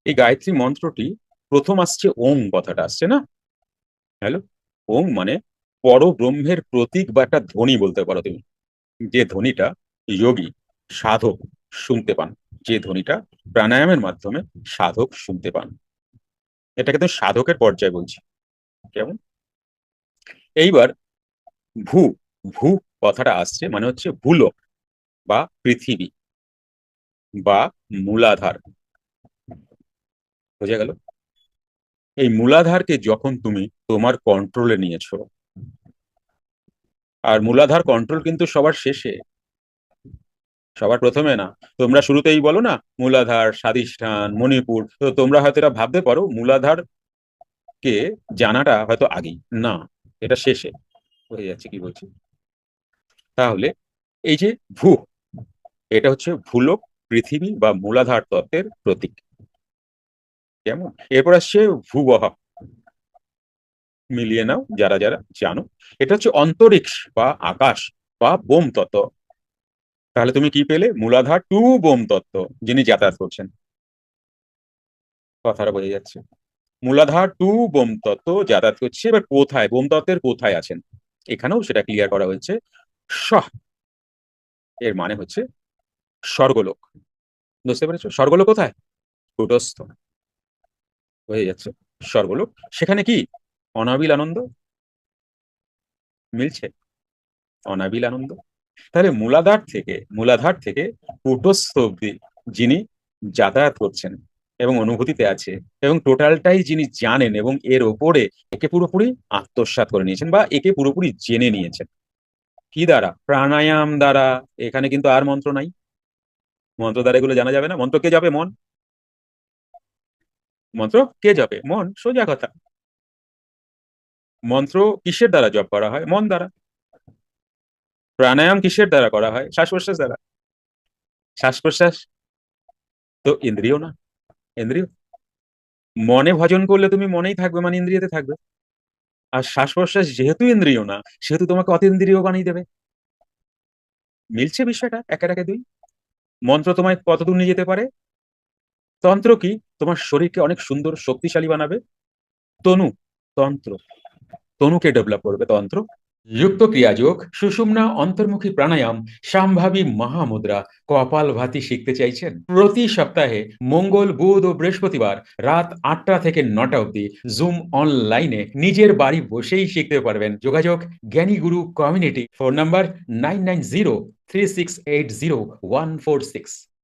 এই গায়ত্রী মন্ত্রটি প্রথম আসছে ওং কথাটা আসছে না? হ্যালো, ওং মানে পরব্রহ্মের প্রতীক বা একটা ধ্বনি বলতে পারো তুমি। যে ধ্বনিটা যোগী সাধক শুনতে পান, যে ধ্বনিটা প্রাণায়ামের মাধ্যমে সাধক শুনতে পান, এটাকে তো সাধকের পর্যায়ে বলছি। কেমন? এইবার ভূ, ভূ কথাটা আসছে মানে হচ্ছে ভূলোক বা পৃথিবী বা মূলাধার। বোঝা গেল? এই মূলাধারকে যখন তুমি তোমার কন্ট্রোলে নিয়েছো, আর মূলাধার কন্ট্রোল কিন্তু সবার শেষে, সবার প্রথমে না। তোমরা শুরুতেই বলো না মূলাধার স্বাধিষ্ঠান মণিপুর, তো তোমরা হয়তো এটা ভাবতে পারো মূলাধার কে জানাটা হয়তো আগেই না, এটা শেষে হয়ে যাচ্ছে। কি বলছি তাহলে? এই যে ভূ, এটা হচ্ছে ভূলোক পৃথিবী বা মূলাধার তত্ত্বের প্রতীক। কেমন? এরপর আসছে ভূবহ, মিলিয়ে নাও যারা যারা জানো। এটা হচ্ছে অন্তরিক্ষ বা আকাশ বা বোম তত্ত্ব। তাহলে তুমি কি পেলে? মূলাধার টু বোম তত্ত্ব, যিনি যাতায়াত করছেন। কথাটা বোঝা যাচ্ছে? মূলাধার টু বোম তত্ত্ব যাতায়াত করছে। এবার কোথায় বোম তত্ত্বের কোথায় আছেন, এখানেও সেটা ক্লিয়ার করা হয়েছে। সহ এর মানে হচ্ছে স্বর্গলোক। বুঝতে পেরেছো? স্বর্গলোক কোথায়? কুটস্থ। হয়ে যাচ্ছে স্বর্গলোক। সেখানে কি অনাবিল আনন্দ। মিলছে? অনাবিল আনন্দ। তাহলে মূলাধার থেকে কূটস্থ অব্দি যিনি যাতায়াত করছেন এবং অনুভূতিতে আছে এবং টোটালটাই যিনি জানেন এবং এর ওপরে একে পুরোপুরি আত্মসাৎ করে নিয়েছেন বা একে পুরোপুরি জেনে নিয়েছেন, কি দ্বারা? প্রাণায়াম দ্বারা। এখানে কিন্তু আর মন্ত্র নাই। মন্ত্র দ্বারা এগুলো জানা যাবে না। মন্ত্র কে যাবে? মন। মন্ত্র কে যাবে? মন। সোজা কথা। মন্ত্র কিসের দ্বারা জপ করা হয়? মন দ্বারা। প্রাণায়াম কিসের দ্বারা করা হয়? শ্বাস প্রশ্বাস দ্বারা। শ্বাস প্রশ্বাস তো ইন্দ্রিয় না? ইন্দ্রিয়। মনে ভজন করলে তুমি মনেই থাকবে মানে ইন্দ্রিয়তে থাকবে। আর শ্বাস প্রশ্বাস যেহেতু ইন্দ্রিয় না, সেহেতু তোমাকে অতীন্দ্রিয় বানিয়ে দেবে। মিলছে বিষয়টা? একের একে দুই। মন্ত্র তোমায় কতদূর নিয়ে যেতে পারে? তন্ত্র কি তোমার শরীরকে অনেক সুন্দর শক্তিশালী বানাবে। তনু, তন্ত্র, তনুকে ডেভেলপ করবে তন্ত্র। যুক্ত ক্রিয়াযোগ, সুষুম্না অন্তর্মুখী প্রাণায়াম, সম্ভাবী মহামুদ্রা, কপালভাতি শিখতে চাইছেন? প্রতি সপ্তাহে মঙ্গল বুধ ও বৃহস্পতিবার রাত 8টা থেকে 9টা অবধি জুম অনলাইনে নিজের বাড়ি বসেই শিখতে পারবেন। যোগাযোগ জ্ঞানী গুরু কমিউনিটি। Phone number 9903680146।